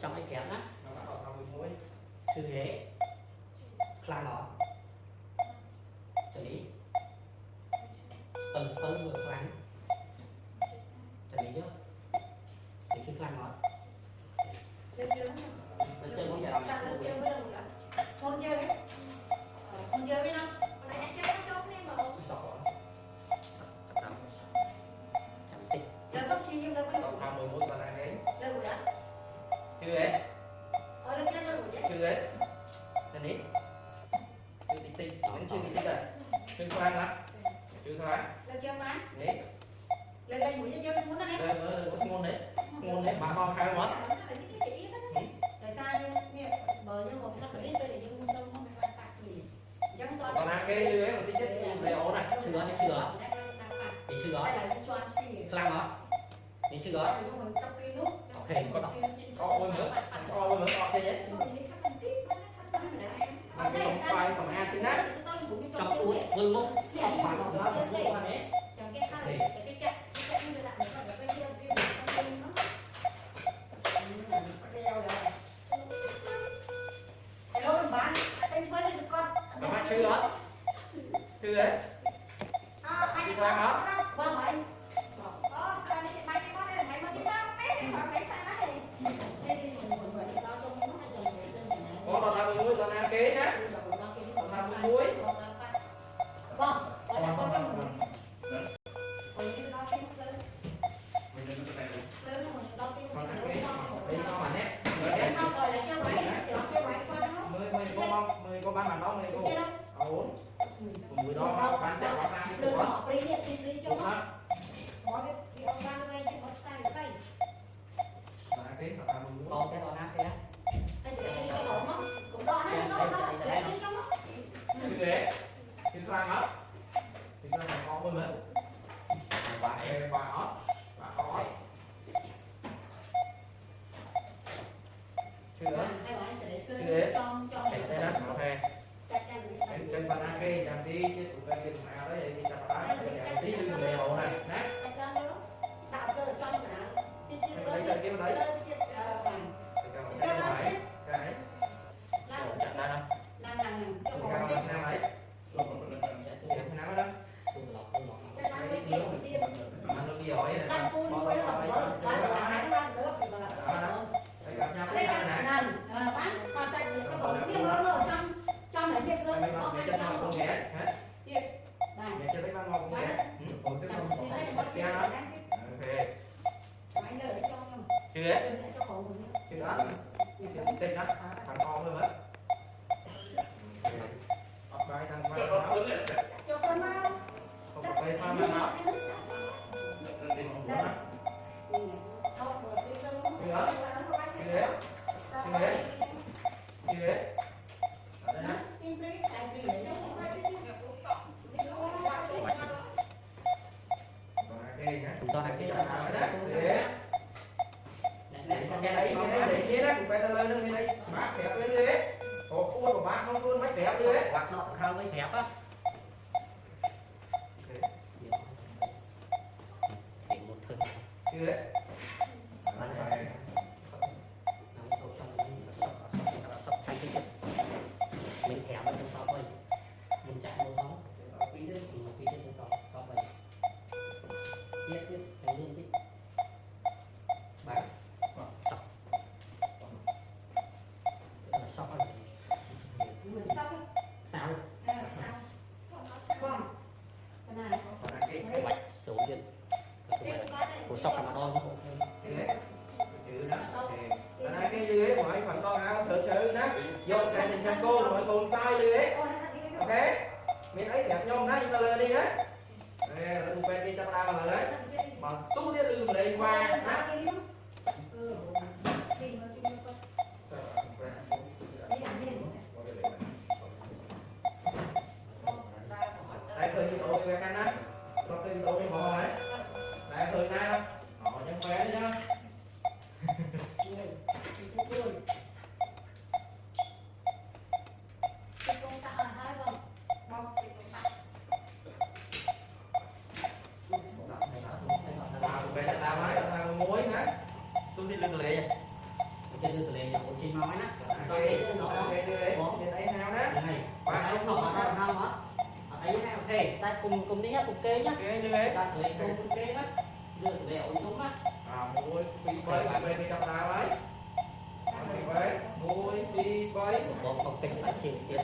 trong cái kéo đó thư thế khăn nó cho đi tần tần vừa khăn cho đi chứ thì cái khăn nó chơi không giờ không chơi đấy không chơi đấy đâu con này chơi nó trốn đi mà giờ có chi đâu có được không 11 con ăn đấy đâu rồi đó chưa đấy ở lên trên đâu rồi chưa đấy cái ní chưa tí tí vẫn chưa tí tí rồi chưa khoan hả chưa khoan lên chơi má ní lên đây mũi chơi muốn nó đấy đây mới ngon đấy bà con hai món rồi sao như bờ như một nó phải đi để nhưng không không phải tạc gì chẳng toàn còn ăn cái lưới mà tí chết lấy ổ này chưa hay chưa thì chưa đây là cho ăn phi khăn nó thì chưa nhưng mình trong cái nước ok có ôi nữa có ôi nữa có thế nhé mà cái sống khoai còn ăn thế nát trong cuốn vương mốc không phải không đó trong cái khai cái chặt như là nó phải cái kia nó hello bạn anh với cái con mà bạn chưa đó chưa đấy đi khoan đó vâng anh có cái này mấy cái con này mà đi đâu đấy vào cái này này có vào thằng muối còn ăn kế nhá còn thằng muối vâng còn mười con bán mặt đó mười cô ổn mười đó bán chả bán sang cái của ổn á cái mà ta muốn con cái con áp kia cái ghế cái khoang á cái khoang này con mới mới vậy bà ót chưa đó đây đó ok trên bàn ăn cái làm đi chứ tụi cái nào đấy đi chặt đá rồi tí như người hộ này nát lấy cái kia đấy cái chặt ra đâu cái nào nam đấy nam đó ăn nó kia hỏi này gặp nhau cái này nè mấy con mẹ cho con ghẻ hả mẹ cho mấy con ghẻ còn cái con kia đó ok chưa đấy chưa đó tên đó thằng con thôi mất bài thằng mai đó không có tay pha mà nó chúng ta làm cái đó cái đấy để chế đó phải lên lên đây bác đẹp lên đi ủa cua của bác không cua bác đẹp đi hoặc nó không với đẹp á một thân chưa đấy mình thèm ở trong shop mình chạy mua nó phí trên shop mình tiếp thành lương tiếp bán shop này sao bạch số điện của shop mà thôi chữ đó cái lưới mọi phần con áo thật sự đó vô cái nhìn xem cô mọi con sai lưới ok mình ấy đẹp nhôm đó chúng ta lên đi đó đây là quen đi cho ta mà đấy mà tú cái lưng lên qua đây khơi như tụi quen anh á sau khi tụi đi bỏ đấy đây khơi nay đâu họ chẳng quen đấy nhá tao nói tao muối nữa tôi đi lưng lệ trên lưng lệ của chị nói đó cái đấy nào đó Bạn thấy không hả? Ở đây nha, ok. Ta cùng đi nhá, cùng kê nhá. Kê như thế. Ta thử cùng kê đó. Đưa thử lẹo xuống á. Môi phi bấy về đi trong ta ấy. Môi phi bấy. Một kịch phải xịt tiền.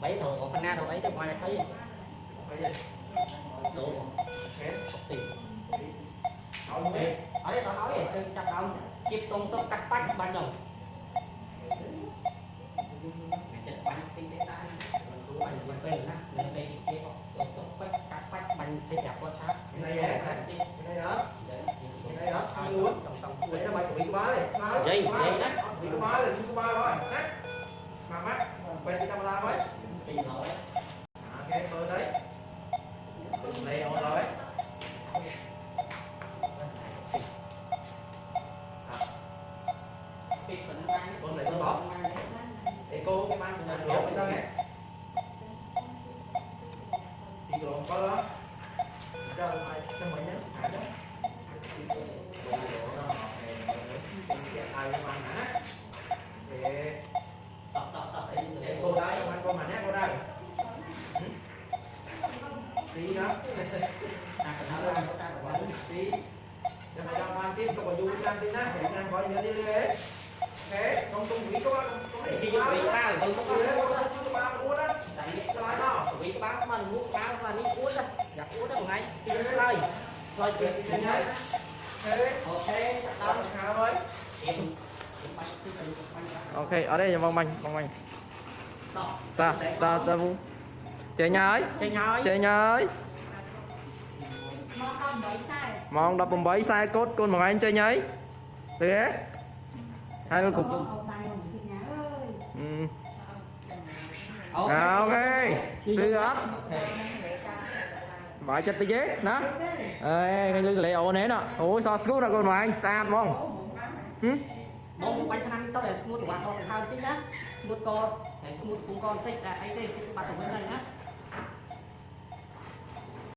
Bấy thử một phần na thử ấy thì ngoài thấy gì? Cái gì? Đồ. Hết. Xịt. Không đi. Ở đây tao nói gì? Chặt đồng. Chip tông sốc cắt bách ban đầu. Mẹ chết bánh xin đến ta. Xuống bánh mình về nè. Mình về kia có sốc bách cắt bách bánh thấy đẹp quá thác. Cái này hả? Cái này đó. Cái này đó. Không muốn. Để nó bay của bị của bá đi. Dây đó. Bị của bá là của bá thôi. Mà mắt. Quay đi camera mới. Thì nói. Ok, tôi đấy. Leo rồi. Con này con bó. Để cô cái mang lộn đi đâu nghe. Đi lộn có đó. Cho mày nhé. Để cô đây, cô mà nhé, cô đây. Đi đó. Đi. Cho mày đang mang tiếp, cô có vui làm đi nè. Hẹn nàng gọi nhớ đi đi đấy. Thế, không tung quỷ có Khi dùng quỷ ba thì tôi có ba mua đó. Lại đó. quỷ ba mà muốn ba mà đi cuốn đó. Giặt cuốn đó một ngày. Rồi. Rồi chuyện thì nhớ. Thế. Ok, Đó, khá thôi. Ok, ở đây là vòng banh. Ta vu. Chơi nhái. Chơi nhái. Mong đập bóng bấy sai cốt con một anh chơi nhái. Thế. Hai con cục. Ok. Thứ hết. Vài chất tí dế. Đó. Ê, cái lệ ổ nế nọ. Ôi sao scoot là con mà anh xa đúng không? Một bánh thằng anh tao để smooth của bạn thôi, thao tí nhá. Smooth con, smooth cùng con thích là thấy đây bạn tổng bên này nhá.